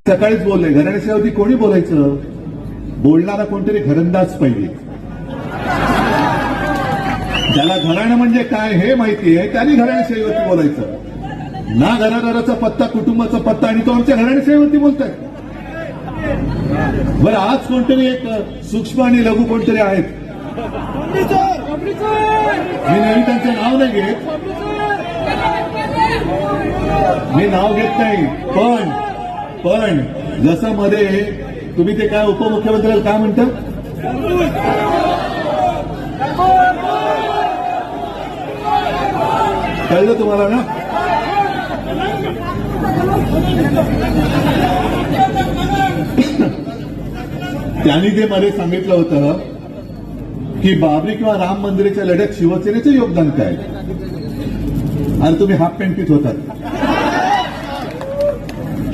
सकाळीच बोलले, घराण्याशिवाय कोणी बोलायचं? बोलणारा कोणतरी घरंदाज पाहिजे. ज्याला घराणं म्हणजे काय हे माहिती आहे त्यांनी घराण्याशिवायवरती बोलायचं. ना घरादाराचा पत्ता, कुटुंबाचा पत्ता, आणि तो आमच्या घराण्याशिवायवरती बोलताय. बरं, आज कोणतरी एक सूक्ष्म आणि लघु कोणतरी आहेत, मी नेहमी त्यांचं नाव नाही घेत, मी नाव घेत नाही, पण जसं मध्ये तुम्ही ते काय उपमुख्यमंत्र्याला काय म्हणतात, कळलं तुम्हाला ना? त्यांनी ते मध्ये सांगितलं होतं की बाबरी किंवा राम मंदिराच्या लढ्यात शिवसेनेचं योगदान काय. आणि तुम्ही हाफ पॅन्टीत होतात.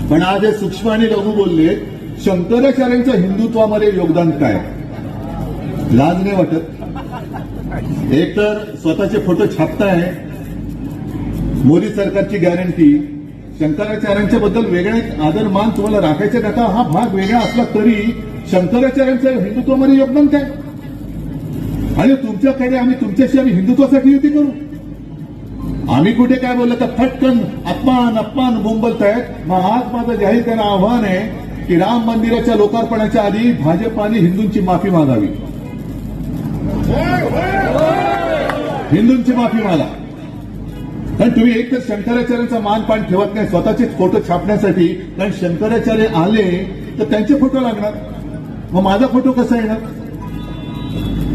पण आज हे सूक्ष्म आणि लघु बोलले, शंकराचार्यांचं हिंदुत्वामध्ये योगदान काय. लाज नाही वाटत? एक तर स्वतःचे फोटो छापताय, मोदी सरकारची गॅरंटी, शंकराचार्यांच्या बद्दल वेगळा एक आदर मान तुम्हाला राखायचा नका, हा भाग वेगळा असला तरी शंकराचार्यांचं हिंदुत्वामध्ये योगदान काय. आणि तुमच्याकडे आम्ही हिंदुत्वासाठी युती करू. आम्ही कुठे काय बोललं तर फटकन अपमान बोंबलतायत. मग आज माझं जाहीर त्यांना आव्हान आहे की राम मंदिराच्या लोकार्पणाच्या आधी भाजपाने हिंदूंची माफी मागावी. हिंदूंची माफी मागा. कारण तुम्ही एक तर शंकराचार्यांचा मानपान ठेवत नाही स्वतःचेच फोटो छापण्यासाठी. कारण शंकराचार्य आले तर त्यांचे फोटो लागणार, मग माझा फोटो कसा येणार.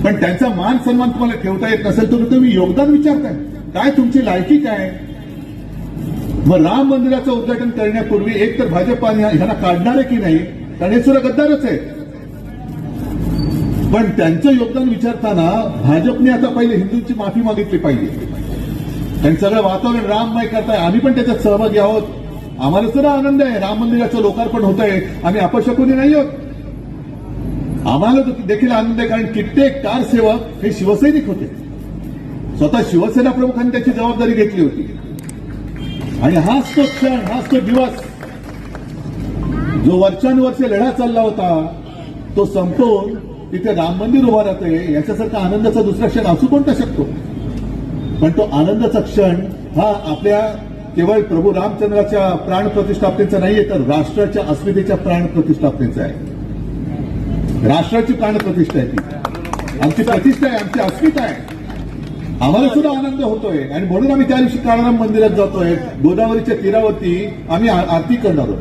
पण त्यांचा मान सन्मान तुम्हाला ठेवता येत नसेल तर तुम्ही योगदान विचारताय काय, तुमची लायकी काय. मग राम मंदिराचं उद्घाटन करण्यापूर्वी एक तर भाजपाने ह्यांना काढणार आहे की नाही, कारण हे सुद्धा गद्दारच आहे. पण त्यांचं योगदान विचारताना भाजपने आता पहिले हिंदूंची माफी मागितली पाहिजे. त्यांनी सगळं वातावरण राममय करताय, आम्ही पण त्याच्यात सहभागी आहोत. आम्हाला सुद्धा आनंद आहे, राम मंदिराचं लोकार्पण होत आहे, आम्ही अपशकुनी नाही आहोत. आम्हाला देखील आनंद आहे, कारण कित्येक कारसेवक हे शिवसैनिक होते. स्वतः शिवसेना प्रमुखांनी त्याची जबाबदारी घेतली होती. आणि हाच तो क्षण, हाच तो दिवस जो वर्षानुवर्षे लढा चालला होता तो संपवून तिथे राम मंदिर उभा राहतंय, याच्यासारखा आनंदाचा दुसरा क्षण असू कोणता शकतो. पण तो आनंदाचा क्षण हा आपल्या केवळ प्रभू रामचंद्राच्या प्राण प्रतिष्ठापनेचा नाहीये, तर राष्ट्राच्या अस्मितेच्या प्राण प्रतिष्ठापनेचा आहे. राष्ट्राची प्राण प्रतिष्ठा आहे ती, आमची प्रतिष्ठा आहे, आमची अस्मिता आहे. आम्हाला सुद्धा आनंद होतोय आणि म्हणून आम्ही त्या दिवशी काळाराम मंदिरात जातोय. गोदावरीच्या तीरावरती आम्ही आरती करणार आहोत.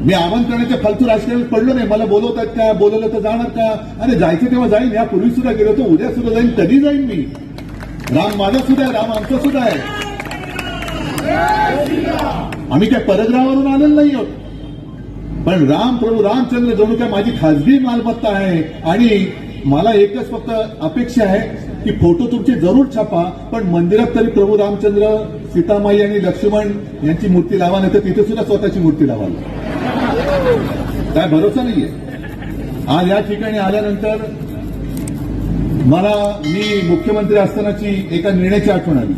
मी आमंत्रणाच्या फालतू राजकारणात पडलो नाही. मला बोलवतात का, बोलवलं तर जाणार का, अरे जायचं तेव्हा जाईन. यापूर्वी सुद्धा गेलो होतो, उद्या सुद्धा जाईन, कधी जाईन मी. राम माझा सुद्धा आहे, राम आमचा सुद्धा आहे. आम्ही काय परग्रहावरून आलेलो नाही आहोत. पण राम, प्रभू रामचंद्र जणू काय माझी खासगी मालमत्ता आहे. आणि मला एकच फक्त अपेक्षा आहे की फोटो तुमचे जरूर छापा, पण मंदिरात तरी प्रभू रामचंद्र, सीतामाई आणि लक्ष्मण यांची मूर्ती लावा, नाही तर तिथे सुद्धा स्वतःची मूर्ती लावा. काय भरोसा नाहीये. आज या ठिकाणी आल्यानंतर मी मुख्यमंत्री असतानाची एका निर्णयाची आठवण आली.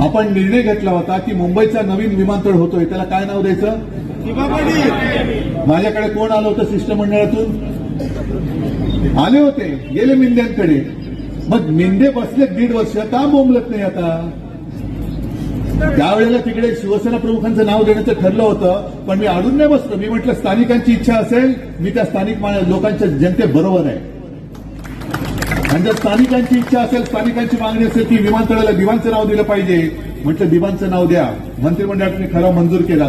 आपण निर्णय घेतला होता की मुंबईचा नवीन विमानतळ होतोय, त्याला काय नाव द्यायचं. माझ्याकडे कोण आलं होतं शिष्टमंडळातून, आले होते, गेले मिंद्यांकडे. मग मिंदे बसले 1.5 वर्ष, का बोंबलत नाही आता. त्यावेळेला तिकडे शिवसेना प्रमुखांचं नाव देण्याचं ठरलं होतं, पण मी अडून नाही बसलो. मी म्हटलं स्थानिकांची इच्छा असेल, मी त्या स्थानिक लोकांच्या जनतेबरोबर आहे. आणि जर स्थानिकांची इच्छा असेल, स्थानिकांची मागणी असेल की विमानतळाला दिवाणचं नाव दिलं पाहिजे, म्हटलं दिवाणचं नाव द्या. मंत्रिमंडळाने ठराव मंजूर केला.